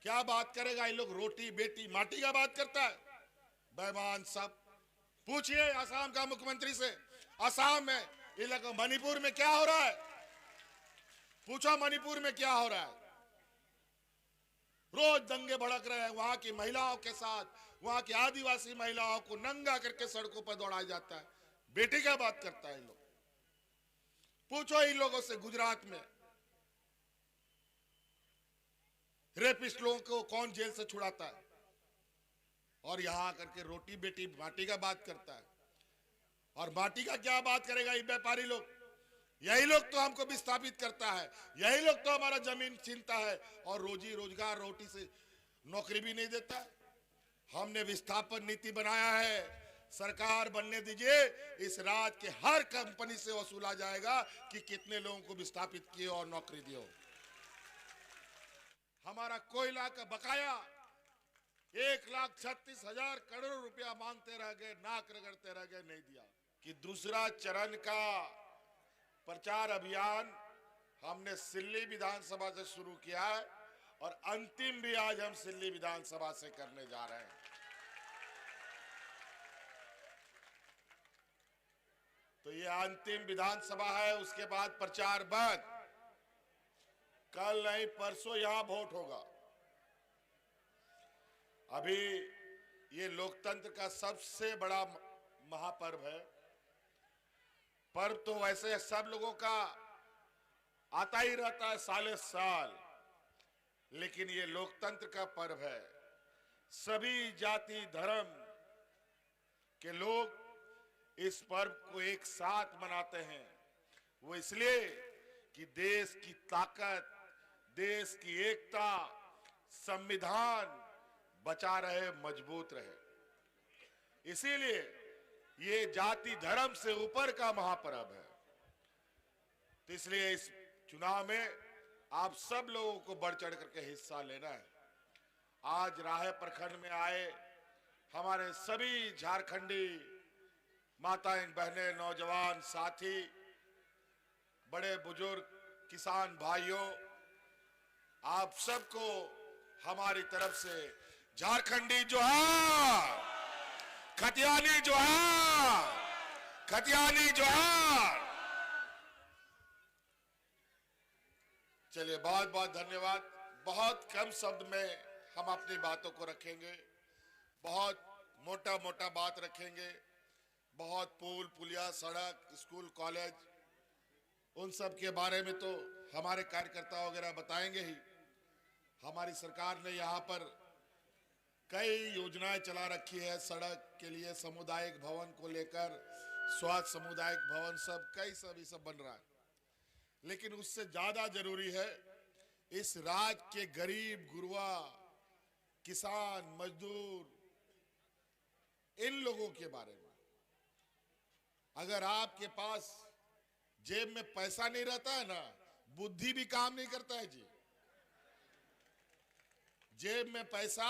क्या बात करेगा? ये लोग रोटी बेटी माटी का बात करता है, बेईमान सब। पूछिए असम का मुख्यमंत्री से, असम में इलाका मणिपुर में क्या हो रहा है? पूछो मणिपुर में क्या हो रहा है? रोज दंगे भड़क रहे हैं, वहां की महिलाओं के साथ, वहां की आदिवासी महिलाओं को नंगा करके सड़कों पर दौड़ाया जाता है। बेटी क्या बात करता है इन लोग? पूछो इन लोगों से गुजरात में रेपिस्ट लोगों को कौन जेल से छुड़ाता है, और यहां आकर के रोटी बेटी माटी का बात करता है। और माटी का क्या बात करेगा ये व्यापारी लोग? यही लोग तो हमको विस्थापित करता है, यही लोग तो हमारा जमीन छीनता है और रोजी रोजगार रोटी से नौकरी भी नहीं देता है। हमने विस्थापन नीति बनाया है, सरकार बनने दीजिए, इस राज्य के हर कंपनी से वसूला जाएगा कि कितने लोगों को विस्थापित किए और नौकरी दियो। हमारा कोयला का बकाया 1,36,000 करोड़ रुपया मांगते रह गए, नाक रगड़ते रह गए, नहीं दिया। कि दूसरा चरण का प्रचार अभियान हमने सिल्ली विधानसभा से शुरू किया है और अंतिम भी आज हम सिल्ली विधानसभा से करने जा रहे हैं। तो ये अंतिम विधानसभा है, उसके बाद प्रचार बंद। कल नहीं परसों यहां वोट होगा। अभी ये लोकतंत्र का सबसे बड़ा महापर्व है। पर्व तो वैसे सब लोगों का आता ही रहता है साले साल, लेकिन ये लोकतंत्र का पर्व है। सभी जाति धर्म के लोग इस पर्व को एक साथ मनाते हैं। वो इसलिए कि देश की ताकत, देश की एकता, संविधान बचा रहे, मजबूत रहे। इसीलिए ये जाति धर्म से ऊपर का महापर्व है। तो इसलिए इस चुनाव में आप सब लोगों को बढ़ चढ़ करके हिस्सा लेना है। आज राहे प्रखंड में आए हमारे सभी झारखंडी माताएं, बहनें, नौजवान साथी, बड़े बुजुर्ग, किसान भाइयों, आप सबको हमारी तरफ से झारखंडी जोहार, खतियानी जोहार, खतियानी जोहार। चलिए, बहुत बहुत धन्यवाद। बहुत कम शब्द में हम अपनी बातों को रखेंगे, बहुत मोटा मोटा बात रखेंगे। बहुत पुल पुलिया, सड़क, स्कूल, कॉलेज, उन सब के बारे में तो हमारे कार्यकर्ता वगैरह बताएंगे ही। हमारी सरकार ने यहाँ पर कई योजनाएं चला रखी है, सड़क के लिए, सामुदायिक भवन को लेकर, स्वास्थ्य सामुदायिक भवन, सब कई सब सब बन रहा है। लेकिन उससे ज्यादा जरूरी है इस राज्य के गरीब गुरबा, किसान, मजदूर, इन लोगों के बारे में। अगर आपके पास जेब में पैसा नहीं रहता है ना, बुद्धि भी काम नहीं करता है जी। जेब में पैसा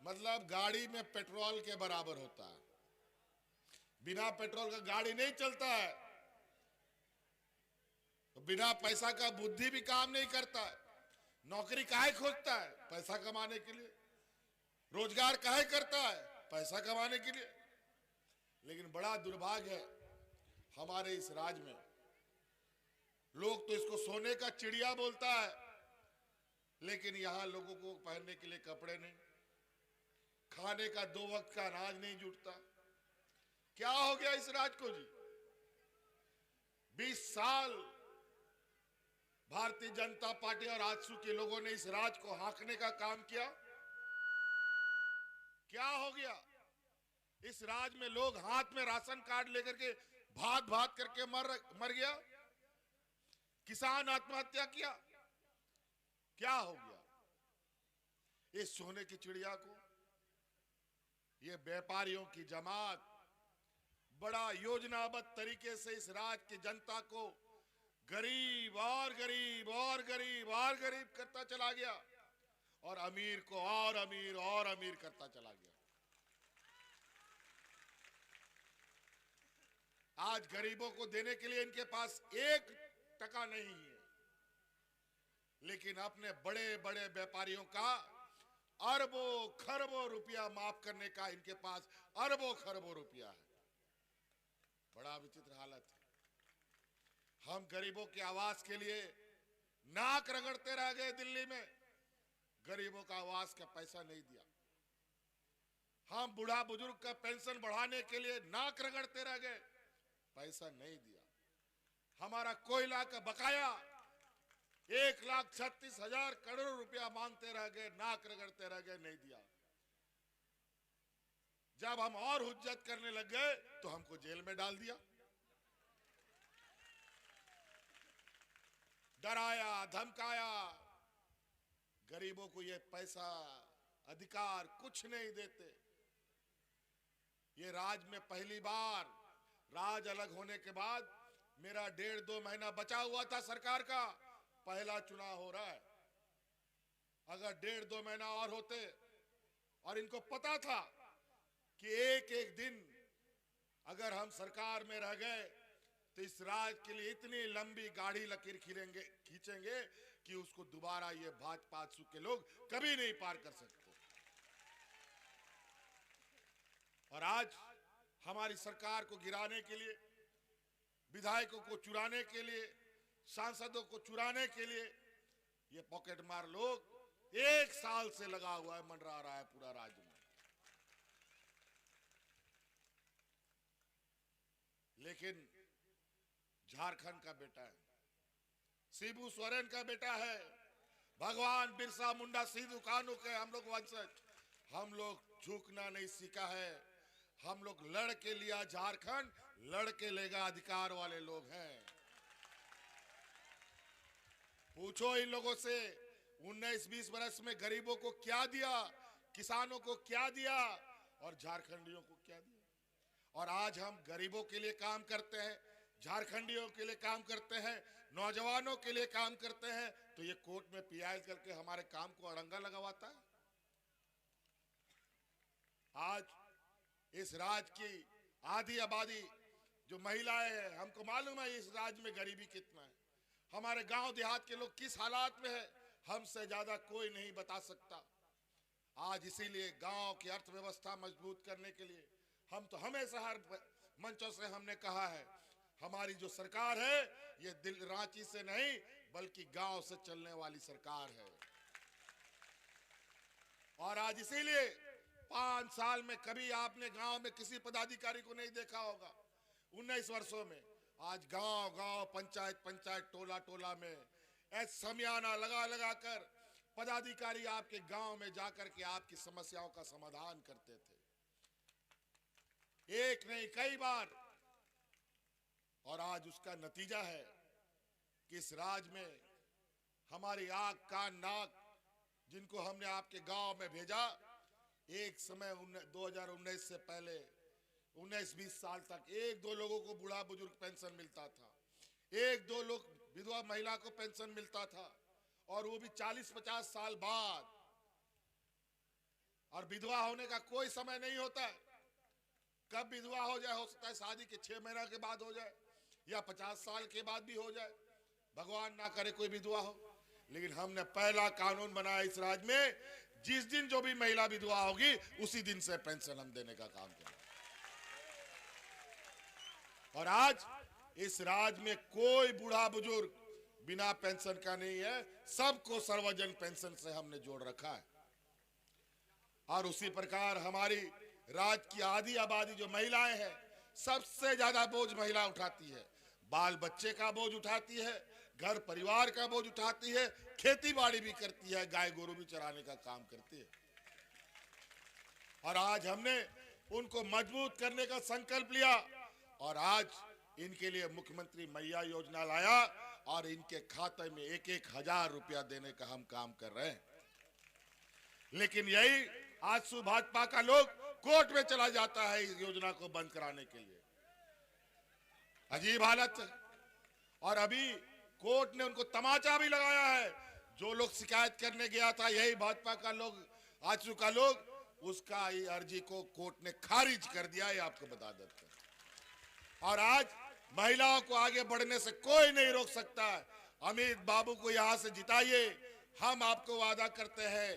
मतलब गाड़ी में पेट्रोल के बराबर होता है। बिना पेट्रोल का गाड़ी नहीं चलता है। तो बिना पैसा का बुद्धि भी काम नहीं करता है। नौकरी काहे खोजता है? पैसा कमाने के लिए। रोजगार काहे करता है? पैसा कमाने के लिए। लेकिन बड़ा दुर्भाग्य है हमारे इस राज्य में, लोग तो इसको सोने का चिड़िया बोलता है, लेकिन यहां लोगों को पहनने के लिए कपड़े नहीं, खाने का 2 वक्त का अनाज नहीं जुटता। क्या हो गया इस राज्य को जी? 20 साल भारतीय जनता पार्टी और आजसू के लोगों ने इस राज्य को हाँकने का काम किया। क्या हो गया? इस राज्य में लोग हाथ में राशन कार्ड लेकर के भात भात करके मर गया। किसान आत्महत्या किया। क्या हो गया? इस सोने की चिड़िया को ये व्यापारियों की जमात बड़ा योजनाबद्ध तरीके से इस राज्य की जनता को गरीब और गरीब और गरीब और गरीब करता चला गया और अमीर को और अमीर और अमीर करता चला गया। आज गरीबों को देने के लिए इनके पास 1 टका नहीं है, लेकिन अपने बड़े बड़े व्यापारियों का अरबों खरबों रुपया माफ करने का इनके पास अरबों खरबों रुपया है। बड़ा विचित्र हालत है। हम गरीबों की आवाज के लिए नाक रगड़ते रह गए दिल्ली में, गरीबों का आवाज का पैसा नहीं दिया। हम बूढ़ा बुजुर्ग का पेंशन बढ़ाने के लिए नाक रगड़ते रह गए, पैसा नहीं दिया। हमारा कोयला का बकाया 1,36,000 करोड़ रुपया मांगते रह गए, नाक रगड़ते रह गए, नहीं दिया। जब हम और हुज्जत करने लग गए तो हमको जेल में डाल दिया, डराया धमकाया। गरीबों को ये पैसा अधिकार कुछ नहीं देते। ये राज में पहली बार, राज अलग होने के बाद मेरा 1.5-2 महीना बचा हुआ था सरकार का, पहला चुनाव हो रहा है। अगर 1.5-2 महीना और होते और इनको पता था कि एक एक दिन अगर हम सरकार में रह गए तो इस राज के लिए इतनी लंबी गाड़ी लकीर खींचेंगे कि उसको दोबारा ये भाजपा के लोग कभी नहीं पार कर सकते। और आज हमारी सरकार को गिराने के लिए, विधायकों को चुराने के लिए, सांसदों को चुराने के लिए ये पॉकेट मार लोग 1 साल से लगा हुआ है, मंडरा रहा है पूरा राज्य में। लेकिन झारखंड का बेटा है, शिबू सोरेन का बेटा है, भगवान बिरसा मुंडा सिद्धू कानू के हम लोग वंशज। हम लोग झुकना नहीं सीखा है। हम लोग लड़ के लिया झारखंड, लड़ के लेगा अधिकार वाले लोग हैं। पूछो इन लोगों से 19-20 वर्ष में गरीबों को क्या दिया, किसानों को क्या दिया और झारखंडियों को क्या दिया। और आज हम गरीबों के लिए काम करते हैं, झारखंडियों के लिए काम करते हैं, नौजवानों के लिए काम करते हैं, तो ये कोर्ट में पियाज करके हमारे काम को अड़ंगा लगवाता है। आज इस राज्य की आधी आबादी जो महिलाएं हैं, हमको मालूम है इस राज्य में गरीबी कितना है, हमारे गांव देहात के लोग किस हालात में है, हमसे ज्यादा कोई नहीं बता सकता। आज इसीलिए गांव की अर्थव्यवस्था मजबूत करने के लिए हम तो हमेशा हर मंचों से हमने कहा है, हमारी जो सरकार है ये दिल रांची से नहीं बल्कि गांव से चलने वाली सरकार है। और आज इसीलिए 5 साल में कभी आपने गांव में किसी पदाधिकारी को नहीं देखा होगा। 19 वर्षों में आज गांव गांव, पंचायत पंचायत, टोला टोला में समियाना लगा लगा कर पदाधिकारी आपके गांव में जाकर के आपकी समस्याओं का समाधान करते थे, एक नहीं कई बार। और आज उसका नतीजा है कि इस राज्य में हमारी आंख कान नाक जिनको हमने आपके गांव में भेजा, एक समय 2019 से पहले 19-20 साल तक 1-2 लोगों को बूढ़ा बुजुर्ग पेंशन मिलता था, 1-2 लोग विधवा महिला को पेंशन मिलता था, और वो भी 40-50 साल बाद। और विधवा होने का कोई समय नहीं होता है, कब विधवा हो जाए, हो सकता है शादी के 6 महीना के बाद हो जाए या 50 साल के बाद भी हो जाए, भगवान ना करे कोई विधवा हो। लेकिन हमने पहला कानून बनाया इस राज्य में, जिस दिन जो भी महिला विधवा होगी उसी दिन से पेंशन हम देने का काम करें। और आज इस राज्य में कोई बूढ़ा बुजुर्ग बिना पेंशन का नहीं है, सबको सर्वजन पेंशन से हमने जोड़ रखा है। और उसी प्रकार हमारी राज्य की आधी आबादी जो महिलाएं हैं, सबसे ज्यादा बोझ महिला उठाती है, बाल बच्चे का बोझ उठाती है, घर परिवार का बोझ उठाती है, खेती बाड़ी भी करती है, गाय गोरू भी चराने का काम करती है। और आज हमने उनको मजबूत करने का संकल्प लिया और आज इनके लिए मुख्यमंत्री मैया योजना लाया और इनके खाते में 1-1 हजार रुपया देने का हम काम कर रहे हैं। लेकिन यही आजसू भाजपा का लोग कोर्ट में चला जाता है इस योजना को बंद कराने के लिए। अजीब हालत है। और अभी कोर्ट ने उनको तमाचा भी लगाया है। जो लोग शिकायत करने गया था, यही भाजपा का लोग, आजसू का लोग, उसका ये अर्जी को कोर्ट ने खारिज कर दिया, ये आपको बता देते हैं। और आज महिलाओं को आगे बढ़ने से कोई नहीं रोक सकता है। अमित बाबू को यहां से जिताइए, हम आपको वादा करते हैं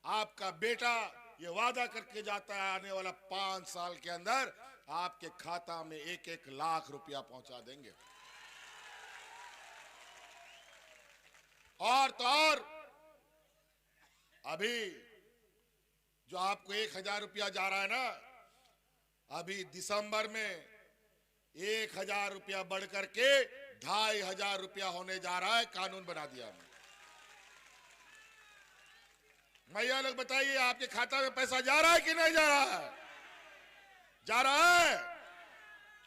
आपका बेटा ये वादा करके जाता है आने वाला 5 साल के अंदर आपके खाता में 1-1 लाख रुपया पहुंचा देंगे। और तो और अभी जो आपको 1,000 रुपया जा रहा है ना, अभी दिसंबर में 1,000 रुपया बढ़ करके 2,500 रुपया होने जा रहा है। कानून बना दिया हमने। भैया लोग बताइए, आपके खाता में पैसा जा रहा है कि नहीं जा रहा है? जा रहा है।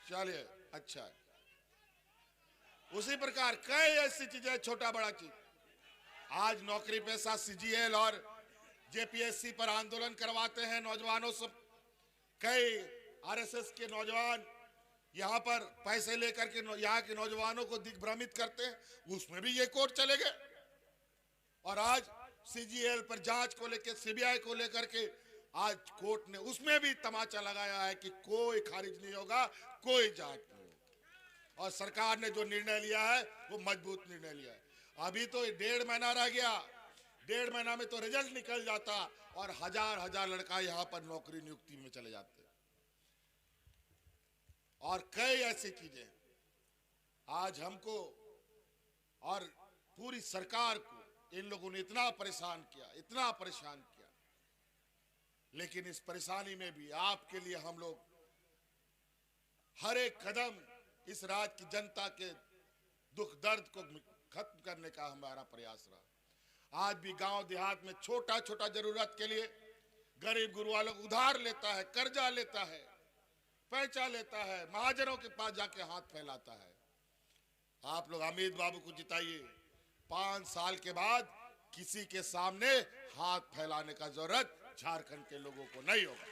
चलिए, अच्छा है। उसी प्रकार कई ऐसी चीजें, छोटा बड़ा चीज, आज नौकरी पेशा सीजीएल और जेपीएससी पर आंदोलन करवाते हैं नौजवानों से। कई आरएसएस के नौजवान यहां पर पैसे लेकर के यहां के नौजवानों को दिग्भ्रमित करते हैं, उसमें भी ये कोर्ट चले गए। और आज सीजीएल पर जांच को लेकर, सीबीआई को लेकर के आज कोर्ट ने उसमें भी तमाचा लगाया है कि कोई खारिज नहीं होगा, कोई जांच नहीं होगा। और सरकार ने जो निर्णय लिया है वो मजबूत निर्णय लिया है। अभी तो 1.5 महीना रह गया, 1.5 महीना में तो रिजल्ट निकल जाता और हजार लड़का यहां पर नौकरी नियुक्ति में चले जाते। और कई ऐसी चीजें आज हमको और पूरी सरकार को इन लोगों ने इतना परेशान किया, इतना परेशान किया। लेकिन इस परेशानी में भी आपके लिए हम लोग हर एक कदम इस राज्य की जनता के दुख दर्द को खत्म करने का हमारा प्रयास रहा। आज भी गांव देहात में छोटा छोटा जरूरत के लिए गरीब गुरुआ लोग उधार लेता है, कर्जा लेता है, पैसा लेता है, महाजनों के पास जाके हाथ फैलाता है। आप लोग अमित बाबू को जिताइए, 5 साल के बाद किसी के सामने हाथ फैलाने का जरूरत झारखंड के लोगों को नहीं होगा।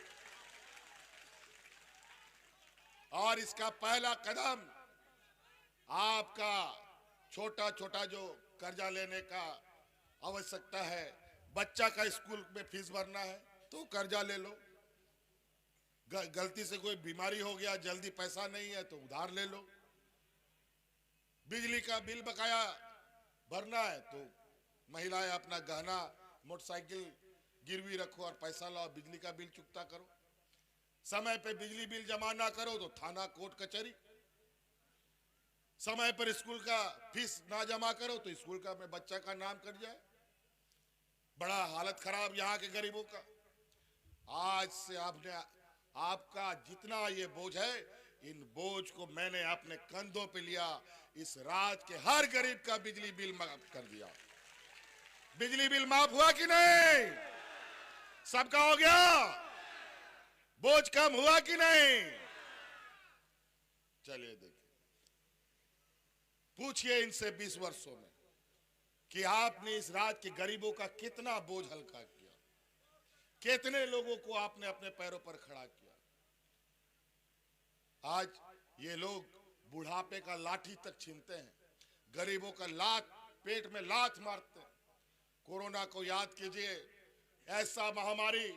और इसका पहला कदम आपका छोटा छोटा जो कर्जा लेने का आवश्यकता है, बच्चा का स्कूल में फीस भरना है तो कर्जा ले लो, गलती से कोई बीमारी हो गया, जल्दी पैसा नहीं है तो उधार ले लो, बिजली का बिल बकाया भरना है तो महिलाएं अपना गहना मोटरसाइकिल गिरवी रखो और पैसा लाओ, बिजली का बिल चुकता करो। समय पे बिजली बिल जमा ना करो तो थाना कोर्ट कचहरी। समय पर स्कूल का फीस ना जमा करो तो स्कूल का में बच्चा का नाम कट जाए। बड़ा हालत खराब यहाँ के गरीबों का। आज से आपका जितना ये बोझ है, इन बोझ को मैंने अपने कंधों पे लिया। इस राज्य के हर गरीब का बिजली बिल माफ कर दिया। बिजली बिल माफ हुआ कि नहीं? सबका हो गया? बोझ कम हुआ कि नहीं? चलिए देखिए, पूछिए इनसे 20 वर्षों में कि आपने इस राज्य के गरीबों का कितना बोझ हल्का किया, कितने लोगों को आपने अपने पैरों पर खड़ा किया। आज ये लोग बुढ़ापे का लाठी तक छीनते हैं, गरीबों का पेट में लात मारते हैं। कोरोना को याद कीजिए, ऐसा महामारी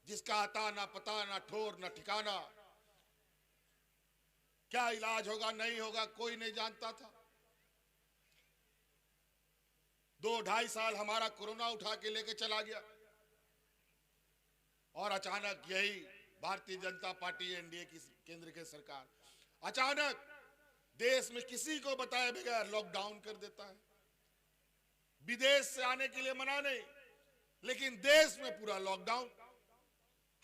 जिसका आता ना पता, ना ठोर, ना ठिकाना, क्या इलाज होगा नहीं होगा कोई नहीं जानता था। 2-2.5 साल हमारा कोरोना उठा के लेके चला गया और अचानक यही भारतीय जनता पार्टी एनडीए की केंद्र की सरकार अचानक देश में किसी को बताए बगैर लॉकडाउन कर देता है। विदेश से आने के लिए मना नहीं, लेकिन देश में पूरा लॉकडाउन।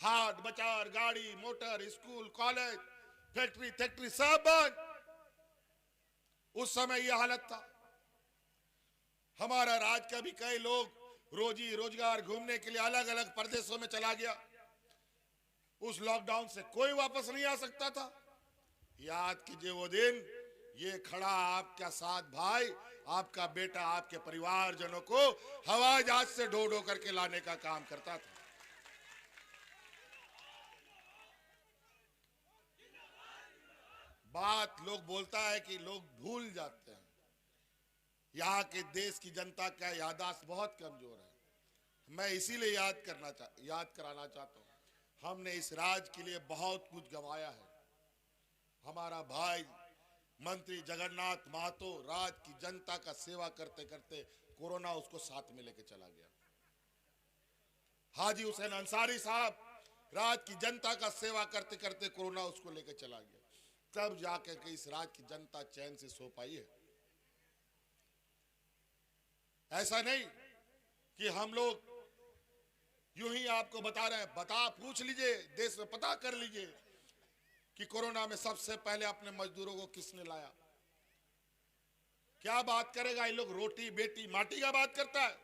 हाट बाजार, गाड़ी मोटर, स्कूल कॉलेज, फैक्ट्री सब बंद। उस समय यह हालत था। हमारा राज्य का भी कई लोग रोजी रोजगार घूमने के लिए अलग अलग प्रदेशों में चला गया। उस लॉकडाउन से कोई वापस नहीं आ सकता था। याद कीजिए वो दिन, ये खड़ा आपका साथ भाई, आपका बेटा, आपके परिवारजनों को हवाई जहाज से ढो ढो करके लाने का काम करता था। बात लोग बोलता है कि लोग भूल जाते हैं। यहाँ के देश की जनता का याददाश्त बहुत कमजोर है। मैं इसीलिए याद कराना चाहता हूँ, हमने इस राज्य के लिए बहुत कुछ गंवाया है। हमारा भाई मंत्री जगन्नाथ महतो राज्य की जनता का सेवा करते करते कोरोना उसको साथ में लेके चला गया। हाजी हुसैन अंसारी साहब राज्य की जनता का सेवा करते करते कोरोना उसको लेकर चला गया, तब जाकर के इस राज्य की जनता चैन से सो पाई है। ऐसा नहीं कि हम लोग यूं ही आपको बता रहे हैं, पूछ लीजिए, देश में पता कर लीजिए कि कोरोना में सबसे पहले अपने मजदूरों को किसने लाया। क्या बात करेगा ये लोग, रोटी बेटी माटी का बात करता है,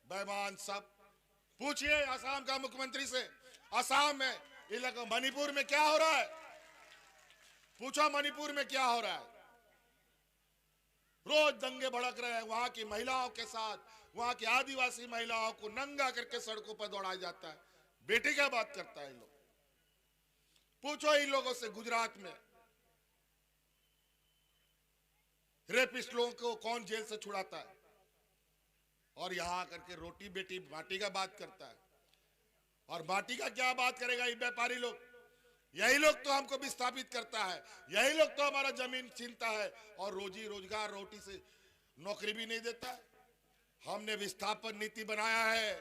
बेईमान सब। पूछिए असम का मुख्यमंत्री से, असम में इलाका मणिपुर में क्या हो रहा है, पूछो मणिपुर में क्या हो रहा है। रोज दंगे भड़क रहे हैं, वहां की महिलाओं के साथ, वहां की आदिवासी महिलाओं को नंगा करके सड़कों पर दौड़ाया जाता है। बेटी क्या बात करता है इन लोग, पूछो इन लोगों से। गुजरात में रेपिस्ट लोगों को कौन जेल से छुड़ाता है, और यहां आकर के रोटी बेटी माटी का बात करता है। और माटी का क्या बात करेगा ये व्यापारी लोग, यही लोग तो हमको विस्थापित करता है, यही लोग तो हमारा जमीन छीनता है और रोजी रोजगार रोटी से नौकरी भी नहीं देता है। हमने विस्थापन नीति बनाया है,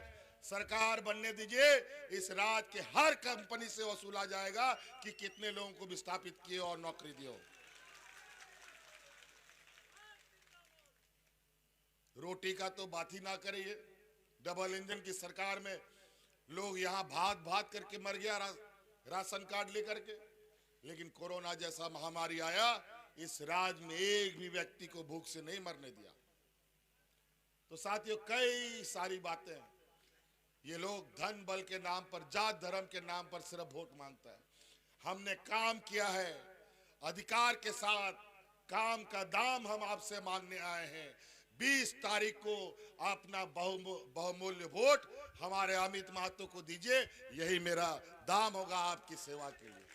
सरकार बनने दीजिए, इस राज्य के हर कंपनी से वसूला जाएगा कि कितने लोगों को विस्थापित किए और नौकरी दियो। रोटी का तो बात ही ना करिए, डबल इंजन की सरकार में लोग यहां भाग भाग करके मर गया राशन कार्ड लेकर के, लेकिन कोरोना जैसा महामारी आया, इस राज्य में एक भी व्यक्ति को भूख से नहीं मरने दिया। तो साथियों, कई सारी बातें हैं। ये लोग धन बल के नाम पर, जात धर्म के नाम पर सिर्फ वोट मांगता है। हमने काम किया है, अधिकार के साथ काम का दाम हम आपसे मांगने आए हैं। 20 तारीख को अपना बहुमूल्य वोट हमारे अमित महतो को दीजिए, यही मेरा दाम होगा आपकी सेवा के लिए।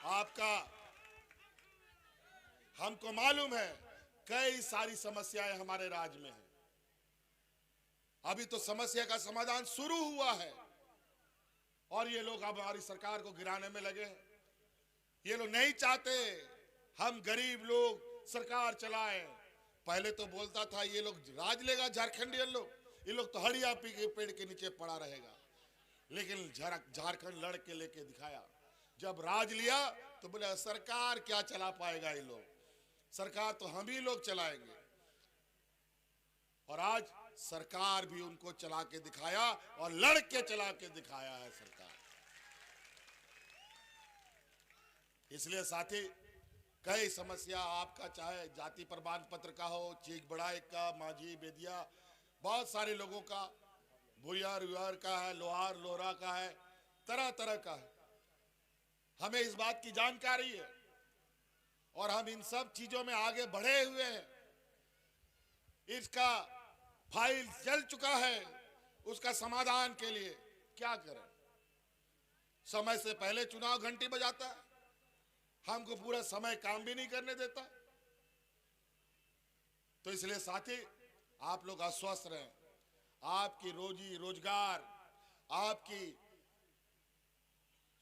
आपका, हमको मालूम है कई सारी समस्याएं हमारे राज्य में हैं, अभी तो समस्या का समाधान शुरू हुआ है और ये लोग अब हमारी सरकार को गिराने में लगे हैं। ये लोग नहीं चाहते हम गरीब लोग सरकार चलाएं। पहले तो बोलता था ये लोग राज लेगा, झारखंडियन लोग, ये लोग तो हड़िया पी के पेड़ के नीचे पड़ा रहेगा, लेकिन झारखंड लड़ के लेके दिखाया। जब राज लिया तो बोले सरकार क्या चला पाएगा ये लोग, सरकार तो हम ही लोग चलाएंगे। और आज सरकार भी उनको चला के दिखाया और लड़ के चला के दिखाया है सरकार। इसलिए साथी, कई समस्या आपका, चाहे जाति प्रमाण पत्र का हो, चीख बढ़ाई का, माझी बेदिया, बहुत सारे लोगों का, भुयार व्यार का है, लोहार लोहरा का है, तरह तरह का है। हमें इस बात की जानकारी है और हम इन सब चीजों में आगे बढ़े हुए हैं। इसका फाइल चल चुका है, उसका समाधान के लिए क्या करें। समय से पहले चुनाव घंटी बजाता है, हमको पूरा समय काम भी नहीं करने देता। तो इसलिए साथी, आप लोग आश्वस्त रहें, आपकी रोजी रोजगार, आपकी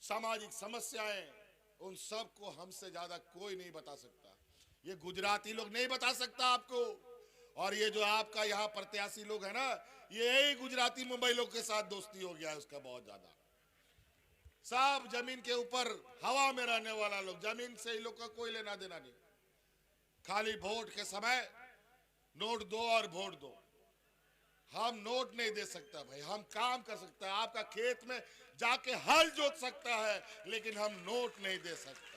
सामाजिक समस्याएं, उन सब को हमसे ज्यादा कोई नहीं बता सकता। ये गुजराती लोग नहीं बता सकता आपको, और ये जो आपका यहाँ प्रत्याशी लोग है ना, ये गुजराती मुंबई लोग के साथ दोस्ती हो गया है उसका बहुत ज्यादा। सब जमीन के ऊपर हवा में रहने वाला लोग, जमीन से इन लोग का कोई लेना देना नहीं। खाली वोट के समय नोट दो और वोट दो। हम नोट नहीं दे सकता भाई, हम काम कर सकता है, आपका खेत में जाके हल जोत सकता है, लेकिन हम नोट नहीं दे सकते।